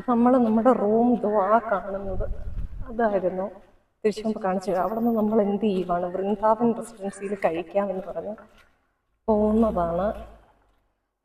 നമ്മൾ നമ്മുടെ റൂം കാണുന്നത് അതായിരുന്നു. തിരിച്ചു മുമ്പ് കാണിച്ചു. അവിടെ നിന്ന് നമ്മൾ എന്ത് ചെയ്യുവാണ്, വൃന്ദാവൻ റെസിഡൻസിയിൽ കഴിക്കാമെന്ന് പറഞ്ഞ് പോകുന്നതാണ്.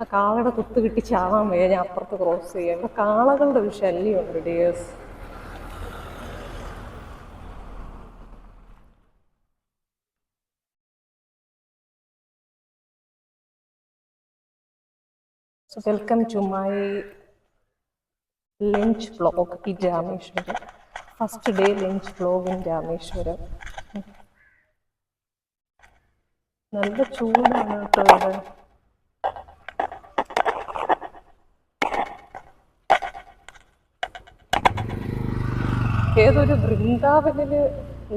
ആ കാളയുടെ കുത്ത് കിട്ടി ചാവാൻ വയ്യ, ഞാൻ അപ്പുറത്ത് ക്രോസ് ചെയ്യാം. ഇവിടെ കാളകളുടെ ഒരു ശല്യമുണ്ട് dears. So welcome to my lunch vlog in Rameswaram. First day lunch vlog in Rameswaram. നല്ല ചൂടാണ് കേട്ടോ ഇവിടെ. ഏതൊരു വൃന്ദാവനില്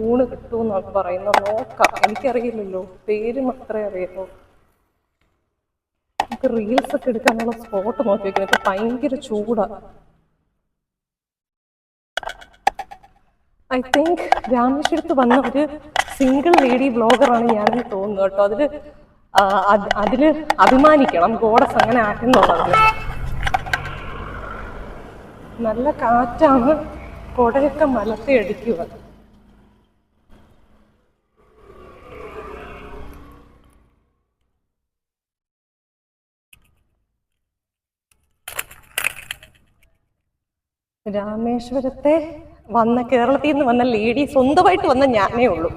ഊണ് കിട്ടുമെന്നാണ് പറയുന്നത്. നോക്കാം, എനിക്കറിയില്ലല്ലോ, പേര് മാത്രമേ അറിയുള്ളൂ. നമുക്ക് റീൽസ് ഒക്കെ എടുക്കാനുള്ള സ്പോട്ട് നോക്കി വെക്കുന്നത്. ഇപ്പൊ ഭയങ്കര ചൂടാണ്. ഐ തിങ്ക് രാമേശ്വരത്ത് വന്ന ഒരു സിംഗിൾ ലേഡി ബ്ലോഗറാണ് ഞാനെന്ന് തോന്നുന്നു കേട്ടോ. അതില് അഭിമാനിക്കണം, ഗോഡസ് അങ്ങനെ ആക്കുന്നുള്ളത്. നല്ല കാറ്റാണ്, കൊടയൊക്കെ മലത്തി അടിക്കുക. രാമേശ്വരത്തെ കേരളത്തിൽ നിന്ന് വന്ന ലേഡി സ്വന്തമായിട്ട് വന്ന ഞാനേ ഉള്ളൂ,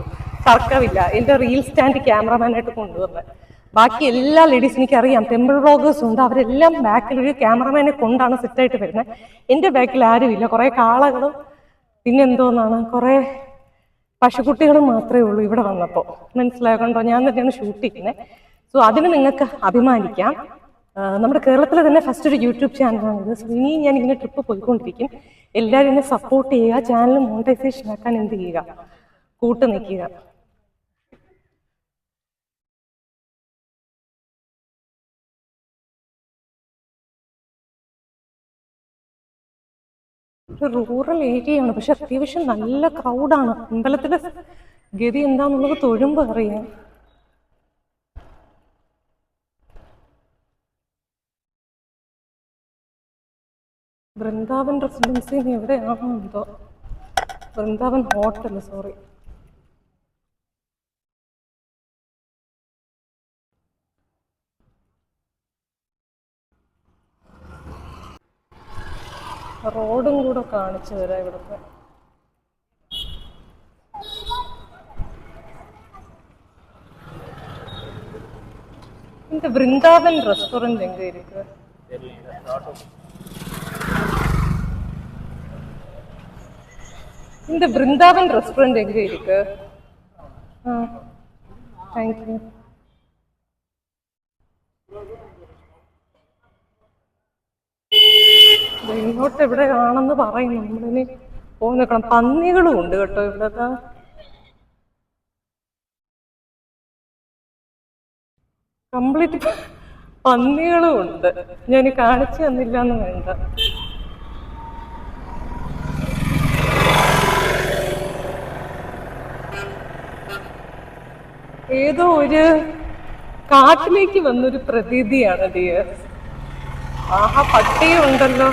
തർക്കമില്ല. എൻ്റെ റീൽ സ്റ്റാൻഡ് ക്യാമറമാനായിട്ട് കൊണ്ടുവന്നത്. ബാക്കി എല്ലാ ലേഡീസും എനിക്കറിയാം, ടെമ്പിൾ വ്ളോഗേഴ്സും ഉണ്ട്. അവരെല്ലാം ബാക്കിൽ ഒരു ക്യാമറമാനെ കൊണ്ടാണ് സെറ്റായിട്ട് വരുന്നത്. എൻ്റെ ബാക്കിൽ ആരുമില്ല. കുറേ കാളകളും പിന്നെന്തോന്നാണ് കുറേ പശുക്കുട്ടികളും മാത്രമേ ഉള്ളൂ ഇവിടെ വന്നപ്പോൾ. മനസ്സിലാക്കണ്ടോ? ഞാൻ തന്നെയാണ് ഷൂട്ട് ചെയ്യുന്നത്. സോ അതിന് നിങ്ങൾക്ക് അഭിമാനിക്കാം. നമ്മുടെ കേരളത്തിലെ തന്നെ ഫസ്റ്റ് ഒരു യൂട്യൂബ് ചാനലാണിത്. സോ ഇനി ഞാൻ ഇങ്ങനെ ട്രിപ്പ് പോയിക്കൊണ്ടിരിക്കും. എല്ലാവരും എന്നെ സപ്പോർട്ട് ചെയ്യുക. ചാനൽ മോണിറ്റൈസേഷൻ ആക്കാൻ എന്ത് ചെയ്യുക, കൂട്ട് നിൽക്കുക. ഒരു റൂറൽ ഏരിയയാണ്, പക്ഷെ അത്യാവശ്യം നല്ല ക്രൗഡാണ്. അമ്പലത്തിലെ ഗതി എന്താന്നുള്ളത് തൊഴുമ്പ് അറിയാം. വൃന്ദാവൻ റെസിഡൻസി എവിടെയാണോ എന്തോ. Vrindavan hotel, sorry. റോഡും കൂടെ കാണിച്ചു തരാം ഇവിടുത്തെ. இந்த വൃന്ദാവൻ റെസ്റ്റോറൻറ്റ് എങ്ക இருக்கு? இந்த വൃന്ദാവൻ റെസ്റ്റോറൻറ്റ് എങ്ക இருக்கு? Thank you. ഇങ്ങോട്ട് എവിടെയാണെന്ന് പറയും. നമ്മളിനി പോയി നിൽക്കണം. പന്നികളും ഉണ്ട് കേട്ടോ ഇവിടെ. കംപ്ലീറ്റ് പന്നികളും ഉണ്ട്. ഞാൻ കാണിച്ചു തന്നില്ല എന്ന് വേണ്ട. ഏതോ ഒരു കാട്ടിലേക്ക് വന്നൊരു പ്രതീതിയാണ് ഡിയർ. ആഹാ, പട്ടിയും ഉണ്ടല്ലോ.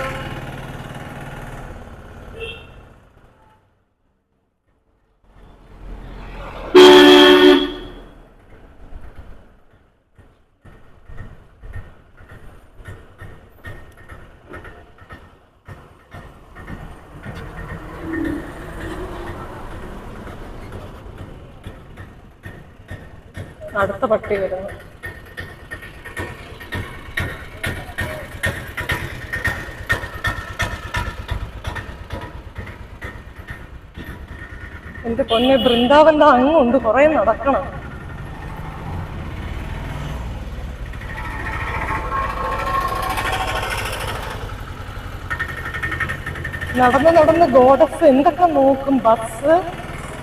അടുത്ത പട്ടി വരുന്നു. എന്റെ പൊന്നെ, വൃന്ദാവന്റെ അങ്ങുണ്ട്, കുറെ നടക്കണം. നടന്ന് നടന്ന് ഗോഡസ് എന്തൊക്കെ നോക്കും. ബസ്,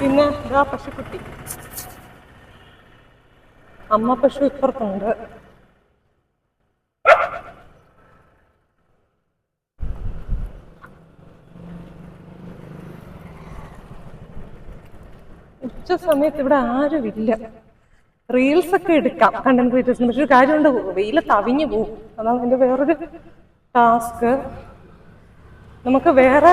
പിന്നെ ഇതാ പശുക്കുട്ടി. അമ്മ പശു ഇപ്പുറത്തുണ്ട്. ഉച്ച സമയത്ത് ഇവിടെ ആരുമില്ല. റീൽസ് ഒക്കെ എടുക്കാം കണ്ടന്റ് ക്രിയേറ്റേഴ്സിന്. പക്ഷെ ഒരു കാര്യമുണ്ട്, വെയില് തവിഞ്ഞു പോകും. അതാണ് എൻ്റെ വേറൊരു ടാസ്ക്. നമുക്ക് വേറെ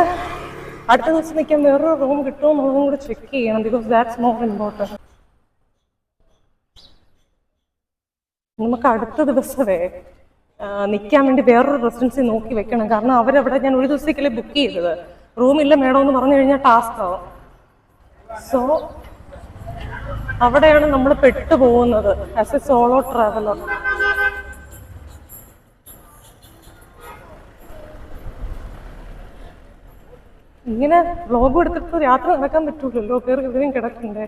അടുത്ത ദിവസം നിൽക്കാൻ വേറൊരു റൂം കിട്ടുമോ എന്നുള്ളതും കൂടി ചെക്ക് ചെയ്യണം. Because that's more important. നമുക്ക് അടുത്ത ദിവസമേ നിൽക്കാൻ വേണ്ടി വേറൊരു റെസിഡൻസി നോക്കി വെക്കണം. കാരണം അവരവിടെ ഞാൻ ഒരു ദിവസത്തേക്കല്ലേ ബുക്ക് ചെയ്തത്. റൂമില്ല മേഡം എന്ന് പറഞ്ഞു കഴിഞ്ഞാൽ ടാസ്ക് ആവും. സോ അവിടെയാണ് നമ്മൾ പെട്ടുപോകുന്നത് ആസ് എ സോളോ ട്രാവലർ. ഇങ്ങനെ വ്ലോഗ് എടുത്തിട്ട് യാത്ര നടക്കാൻ പറ്റൂലല്ലോ, കയറി എവിടെയും കിടക്കണ്ടേ.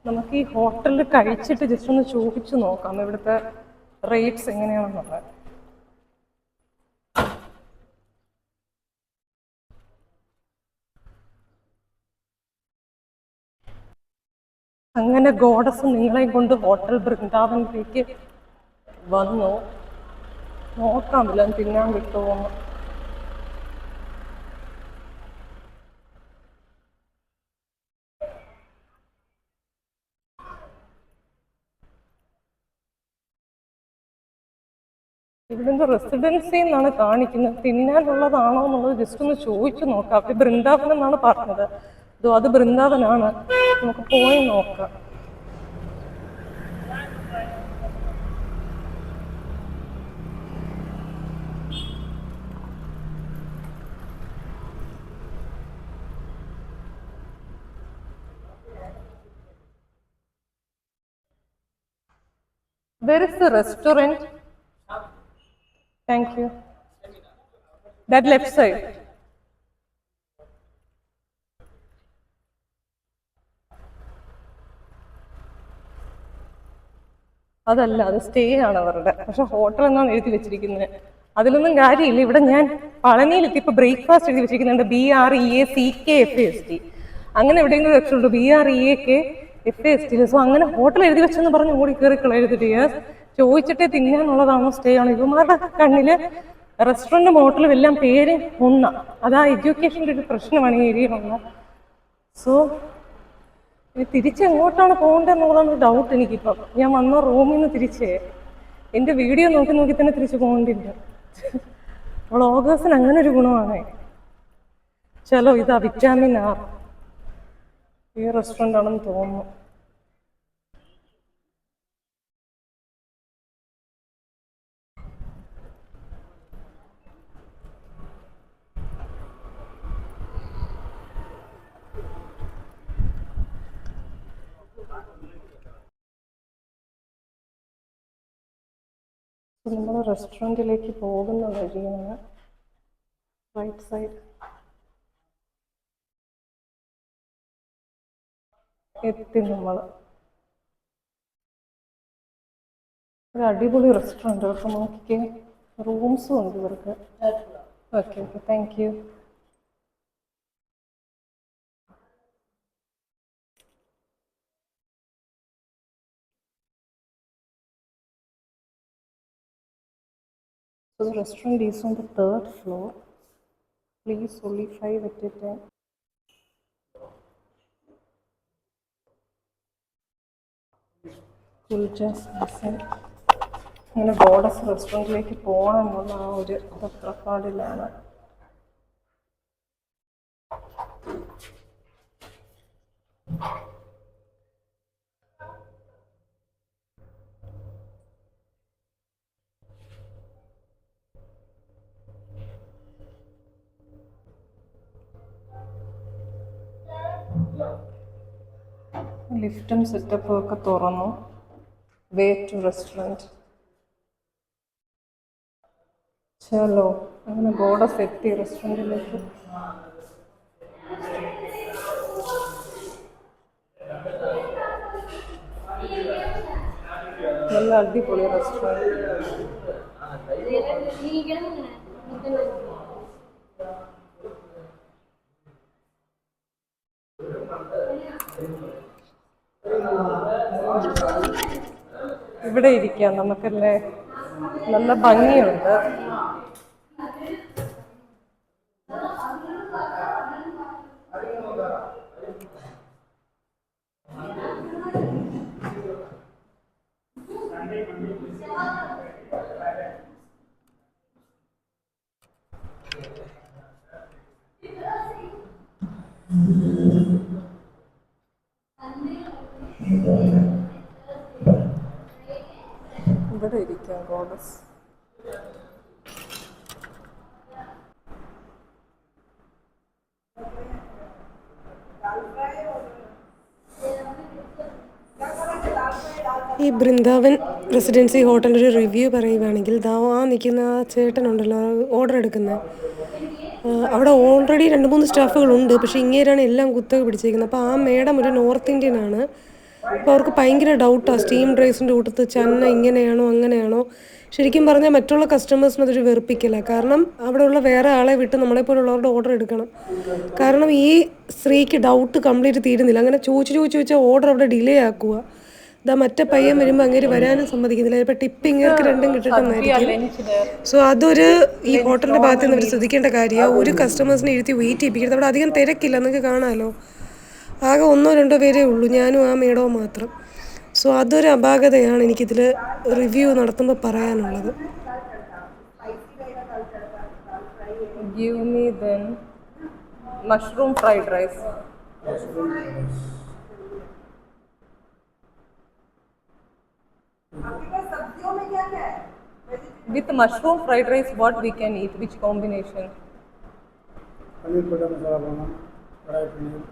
നമുക്ക് ഈ ഹോട്ടലിൽ കഴിച്ചിട്ട് ജസ്റ്റ് ഒന്ന് ചോദിച്ചു നോക്കാം ഇവിടുത്തെ റേറ്റ്സ് എങ്ങനെയാണെന്നുള്ളത്. അങ്ങനെ ഗോഡസ് നിങ്ങളെയും കൊണ്ട് ഹോട്ടൽ ബൃന്ദാവനിലേക്ക് വന്നു. നോക്കാം വല്ലതും തിന്നാൻ കിട്ടുമോ. ഇവിടുന്ന് റെസിഡൻസി എന്നാണ് കാണിക്കുന്നത്. തിന്നാനുള്ളതാണോ എന്നുള്ളത് ജസ്റ്റ് ഒന്ന് ചോദിച്ചു നോക്കാം. അവർ ബൃന്ദാവനം എന്നാണ് പറഞ്ഞത്. അത് ബൃന്ദാവനാണ്, നമുക്ക് പോയി നോക്കാം. Where is the restaurant? Thank you. That left side. അതല്ല, അത് സ്റ്റേ ആണ് അവരുടെ. പക്ഷെ ഹോട്ടൽ എന്നാണ് എഴുതി വെച്ചിരിക്കുന്നത്. അതിലൊന്നും കാര്യമില്ല. ഇവിടെ ഞാൻ പളനിയിലെത്തി ഇപ്പൊ ബ്രേക്ക്ഫാസ്റ്റ് എഴുതി വെച്ചിരിക്കുന്നുണ്ട് BREACKFAST. അങ്ങനെ എവിടെയെങ്കിലും വെച്ചിട്ടുണ്ട് BREAKFAST. സോ അങ്ങനെ ഹോട്ടൽ എഴുതി വെച്ചെന്ന് പറഞ്ഞ് ഓടി കയറി കളയരുത്. ചോദിച്ചിട്ടേ തിന്നാനുള്ളതാണോ സ്റ്റേ ആണോ. ഇവന്മാരുടെ കണ്ണില് റെസ്റ്റോറൻറ്റും ഹോട്ടലും എല്ലാം പേര് ഒന്നാ. അതാ എഡ്യൂക്കേഷൻ്റെ ഒരു പ്രശ്നമാണ് ഈ ഏരിയയിലുള്ള. സോ തിരിച്ചെങ്ങോട്ടാണ് പോകേണ്ടതെന്നുള്ളതാണ് ഡൗട്ട് എനിക്കിപ്പം. ഞാൻ വന്ന റൂമിൽ നിന്ന് തിരിച്ചേ എൻ്റെ വീഡിയോ നോക്കി നോക്കി തന്നെ തിരിച്ച് പോകേണ്ടില്ല. വ്ളോഗേഴ്സിന് അങ്ങനെ ഒരു ഗുണമാണ്. ചലോ, ഇതാ വിറ്റാമിൻ ആർ ഈ റെസ്റ്റോറൻ്റ് ആണെന്ന് തോന്നുന്നു. നമ്മൾ റെസ്റ്റോറൻറ്റിലേക്ക് പോകുന്ന വഴിയാണ് റൈറ്റ് സൈഡ് എത്തി. നമ്മൾ ഒരു അടിപൊളി റെസ്റ്റോറൻറ്റ്. അപ്പോൾ നോക്കിക്കേ, റൂംസും ഉണ്ട് ഇവർക്ക്. Okay okay, thank you. So the restaurant is on the 3rd floor. Please only 5 at a time. ഇങ്ങനെ ഗോഡസ് റെസ്റ്റോറൻറ്റിലേക്ക് പോകണം എന്നുള്ള ആ ഒരു തത്രപ്പാടിലാണ്. ലിഫ്റ്റും സെറ്റപ്പും ഒക്കെ തുറന്നു. Way to restaurant. ചലോ, അങ്ങനെ ഗോഡസ് എത്തി റെസ്റ്റോറൻറ്റിലേക്ക്. നല്ല അടിപൊളി റെസ്റ്റോറൻറ്റ്. ഇവിടെ ഇരിക്കാം നമുക്കല്ലേ, നല്ല ഭംഗിയുണ്ട്. ഇവിടെ ഇരിക്കാം ഗോഡസ്. ഈ ബൃന്ദാവൻ റെസിഡൻസി ഹോട്ടലിൻ്റെ ഒരു റിവ്യൂ പറയുകയാണെങ്കിൽ ആ നിൽക്കുന്ന ആ ചേട്ടനുണ്ടല്ലോ ഓർഡർ എടുക്കുന്നത്, അവിടെ ഓൾറെഡി 2-3 സ്റ്റാഫുകളുണ്ട്. പക്ഷേ ഇങ്ങേരാണ് എല്ലാം കുത്തക പിടിച്ചേക്കുന്നത്. അപ്പോൾ ആ മേഡം ഒരു നോർത്ത് ഇന്ത്യൻ ആണ്. അപ്പോൾ അവർക്ക് ഭയങ്കര ഡൗട്ടാണ് സ്റ്റീം റൈസിൻ്റെ കൂട്ടത്ത് ചന്ന ഇങ്ങനെയാണോ അങ്ങനെയാണോ. ശരിക്കും പറഞ്ഞാൽ മറ്റുള്ള കസ്റ്റമേഴ്സിന് അതൊരു വെറുപ്പിക്കില്ല. കാരണം അവിടെയുള്ള വേറെ ആളെ വിട്ട് നമ്മളെപ്പോലുള്ളവരുടെ ഓർഡർ എടുക്കണം. കാരണം ഈ സ്ത്രീക്ക് ഡൗട്ട് കംപ്ലീറ്റ് തീരുന്നില്ല. അങ്ങനെ ചോദിച്ചാൽ ഓർഡർ അവിടെ ഡിലേ ആക്കുക. ഇതാ മറ്റേ പയ്യൻ വരുമ്പോൾ അങ്ങേര് വരാനും സമ്മതിക്കുന്നില്ല. ഇപ്പോൾ ടിപ്പ് ഇങ്ങേർക്ക് 2 കിട്ടണമെന്നായിരിക്കും. സോ അതൊരു ഈ ഹോട്ടലിൻ്റെ ഭാഗത്ത് നിന്ന് അവർ ശ്രദ്ധിക്കേണ്ട കാര്യമാണ്. ഒരു കസ്റ്റമേഴ്സിനെ ഇരുത്തി വെയിറ്റ് ചെയ്യിപ്പിക്കരുത്. അവിടെ അധികം തിരക്കില്ല, നിങ്ങൾക്ക് കാണാമല്ലോ. ആകെ 1-2 പേരേ ഉള്ളൂ, ഞാനും ആ മേഡവും മാത്രം. സോ അതൊരു അപാകതയാണ് എനിക്കിതിൽ റിവ്യൂ നടത്തുമ്പോൾ പറയാനുള്ളത്. Give me then mushroom fried rice. With mushroom fried rice, what we can eat? Which combination? Paneer butter masala bana, fry paneer.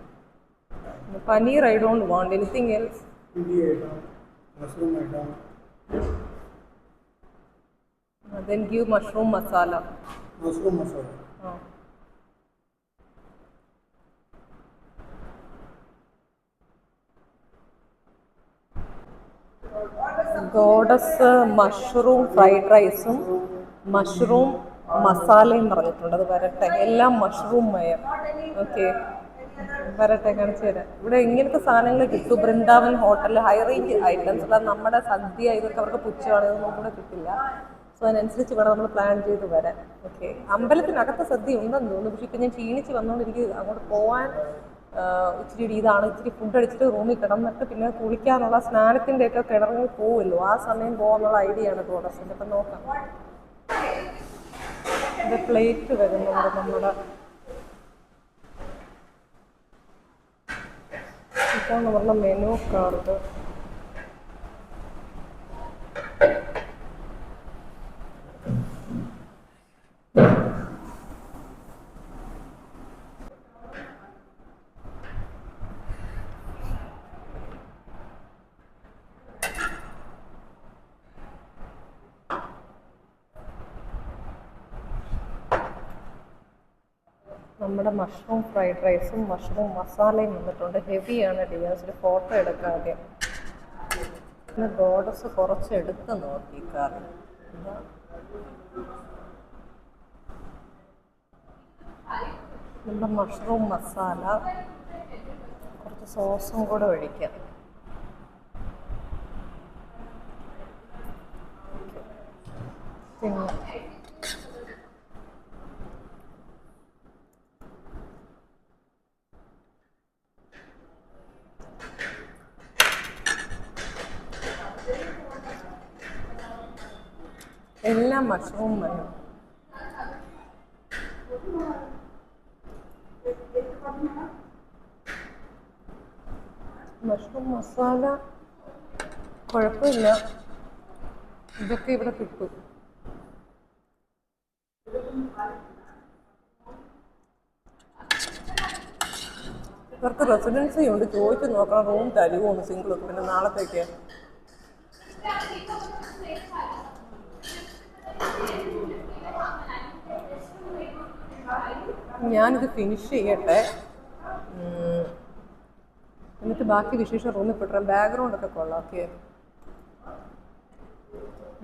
Paneer I don't want. Anything else? Chili item, mushroom item. Then give mushroom masala. Mushroom masala. Goddess mushroom fried റൈസും mushroom മസാലയും പറഞ്ഞിട്ടുണ്ട്. അത് വരട്ടെ. എല്ലാം mushroom മയം. Okay, വരട്ടെ, കാണിച്ചു തരാം. ഇവിടെ ഇങ്ങനത്തെ സാധനങ്ങൾ കിട്ടും. ബൃന്ദാവൻ ഹോട്ടലിൽ ഹൈ റേഞ്ച് ഐറ്റംസ് അല്ല. നമ്മുടെ സദ്യ ഇതൊക്കെ അവർക്ക് പുച്ഛമാണ്, ഇതൊന്നും കൂടെ കിട്ടില്ല. സോ അതിനനുസരിച്ച് വേണം നമ്മൾ പ്ലാൻ ചെയ്ത് വരാൻ. ഓക്കെ, അമ്പലത്തിനകത്ത് സദ്യ ഉണ്ടെന്ന് തോന്നുന്നു. പക്ഷേ ഇപ്പം ഞാൻ ക്ഷീണിച്ച് വന്നുകൊണ്ട് എനിക്ക് അങ്ങോട്ട് പോകാൻ ഇച്ചിരി ഇതാണ്. ഇച്ചിരി ഫുഡ് അടിച്ചിട്ട് റൂമിൽ കിടന്നിട്ട് പിന്നെ കുളിക്കാനുള്ള സ്നാനത്തിൻ്റെ ഒക്കെ കിണറിൽ പോകുമല്ലോ, ആ സമയം പോകാനുള്ള ഐഡിയ ആണ് ഗോഡസിൻ്റെ. അപ്പം നോക്കാം. ഇത് പ്ലേറ്റ് വരുന്നുണ്ട് നമ്മുടെ. ഇതാണ് പറഞ്ഞ മെനു കാർഡ്. നമ്മുടെ മഷ്റൂം ഫ്രൈഡ് റൈസും മഷ്റൂം മസാലയും വന്നിട്ടുണ്ട്. ഹെവിയാണ് ഡിയേഴ്സ്. ഒരു ഫോട്ടോ എടുക്കാം ആദ്യം. പിന്നെ ഗോഡസ് കുറച്ച് എടുത്ത് നോക്കി കറി. നമ്മുടെ മഷ്റൂം മസാല കുറച്ച് സോസും കൂടെ ഒഴിക്കാം. പിന്നെ എല്ലാം മഷ്റൂം മതി. മഷ്റൂം മസാല കുഴപ്പമില്ല, ഇതൊക്കെ ഇവിടെ കിട്ടും. ഇവർക്ക് റെസിഡൻസി ഉണ്ട്, ചോദിച്ചു നോക്കണം റൂം തരുമോ ഒന്ന് സിംഗിൾ. പിന്നെ നാളത്തേക്ക് ഞാനിത് ഫിനിഷ് ചെയ്യട്ടെ, എന്നിട്ട് ബാക്കി വിശേഷം റൂമിൽ പെട്ടാം. ബാക്ക്ഗ്രൗണ്ടൊക്കെ കൊള്ളാം. ഓക്കെ,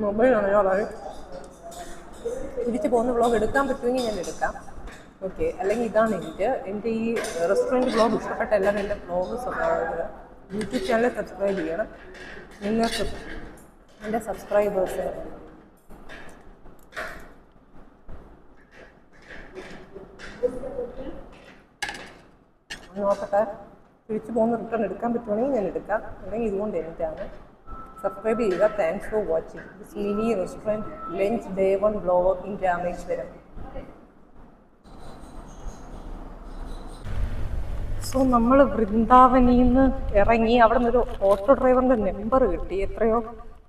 മൊബൈലാണ് ഞാനായി തിരിച്ച് പോകുന്ന വ്ളോഗ് എടുക്കാൻ പറ്റുമെങ്കിൽ ഞാൻ എടുക്കാം. ഓക്കെ, അല്ലെങ്കിൽ ഇതാണ് എൻ്റെ ഈ റെസ്റ്റോറൻറ്റ് വ്ളോഗ് ഇഷ്ടപ്പെട്ട എല്ലാവരും എൻ്റെ വ്ളോഗ് യൂട്യൂബ് ചാനൽ സബ്സ്ക്രൈബ് ചെയ്യണം. നിങ്ങൾക്ക് എൻ്റെ സബ്സ്ക്രൈബേഴ്സ് നോക്കട്ടെ. തിരിച്ച് പോകുന്ന റിട്ടേൺ എടുക്കാൻ പറ്റുവാണെങ്കിൽ ഞാൻ എടുക്കാം, അല്ലെങ്കിൽ ഇതുകൊണ്ട് എനിക്കാണ്. സബ്സ്ക്രൈബ് ചെയ്യുക. Thanks for watching this mini restaurant lunch day 1 vlog in Rameswaram. So നമ്മൾ വൃന്ദാവനിന്ന് ഇറങ്ങി അവിടെ നിന്നൊരു ഓട്ടോ ഡ്രൈവറിന്റെ നമ്പർ കിട്ടി. എത്രയോ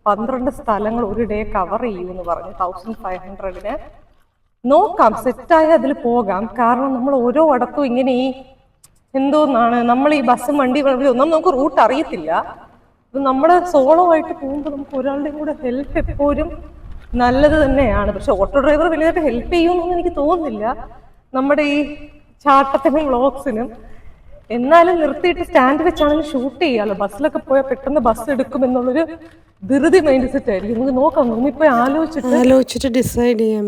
12 സ്ഥലങ്ങൾ ഒരു ഡേ കവർ ചെയ്യുമെന്ന് പറഞ്ഞു. 1500-ന് നോക്കാം, സെറ്റായ അതിൽ പോകാം. കാരണം നമ്മൾ ഓരോ ഇടത്തും ഇങ്ങനെ ഈ എന്തോന്നാണ് നമ്മൾ ഈ ബസ്സും വണ്ടി ഒന്നും നമുക്ക് റൂട്ട് അറിയത്തില്ല. നമ്മൾ സോളോ ആയിട്ട് പോകുമ്പോൾ നമുക്ക് ഒരാളുടെയും കൂടെ ഹെൽപ്പ് എപ്പോഴും നല്ലത് തന്നെയാണ്. പക്ഷെ ഓട്ടോ ഡ്രൈവർ വലിയതായിട്ട് ഹെൽപ്പ് ചെയ്യുമെന്നൊന്നും എനിക്ക് തോന്നുന്നില്ല നമ്മുടെ ഈ ചാട്ടത്തിനും വ്ളോഗ്സിനും. എന്നാലും നിർത്തിയിട്ട് സ്റ്റാൻഡ് വെച്ചാണെങ്കിൽ ഷൂട്ട് ചെയ്യാമല്ലോ. ബസ്സിലൊക്കെ പോയാൽ പെട്ടെന്ന് ബസ് എടുക്കും എന്നുള്ളൊരു ധൃതി മൈൻഡ് സെറ്റ് ആയിരിക്കും. നമുക്ക് നോക്കാം, നമ്മിപ്പോ ആലോചിച്ചിട്ട് ഡിസൈഡ് ചെയ്യാം.